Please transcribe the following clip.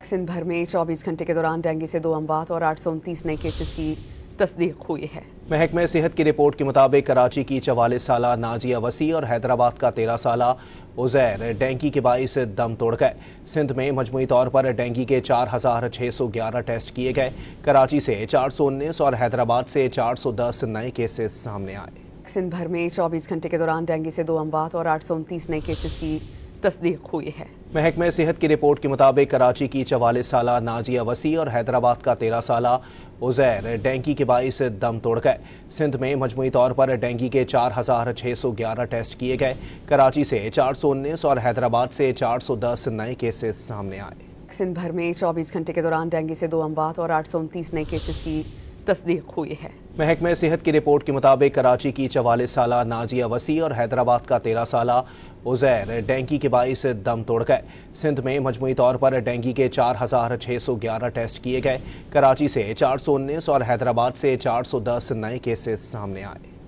सिंध भर में 24 घंटे के दौरान डेंगू से 2 अमवात और 829 नए केसेस की तस्दीक हुई है। महकमे सेहत की रिपोर्ट के मुताबिक कराची की 44 साला नाजिया वसी और हैदराबाद का 13 साला उजैर डेंगू के बाइस दम तोड़ गए। सिंध में मजमूई तौर पर डेंगू के 4611 टेस्ट किए गए। कराची से 419 और हैदराबाद से 410 नए केसेस सामने आए। सिंध भर में 24 घंटे के दौरान डेंगू से 2 अमवात और 829 नए केसेस की तस्दीक हुई है। महकमे सेहत की रिपोर्ट के मुताबिक कराची की 44 साला नाजिया वसी और हैदराबाद का 13 साला उजैर डेंगू के बाइस दम तोड़ गए। सिंध में मजमूई तौर पर डेंगू के 4611 टेस्ट किए गए। कराची से 419 और हैदराबाद से 410 नए केसेस सामने आए। सिंध भर में 24 घंटे के दौरान डेंगू से 2 अमवात और 829 नए केसेस की तस्दीक हुई है। महकमे सेहत की रिपोर्ट के मुताबिक कराची की 44 साला नाजिया वसी और हैदराबाद का 13 साला उजैर डेंगू के बाइस दम तोड़ गए। सिंध में मजमूई तौर पर डेंगू के 4611 टेस्ट किए गए। कराची से 419 और हैदराबाद से 410 नए केसेस सामने आए।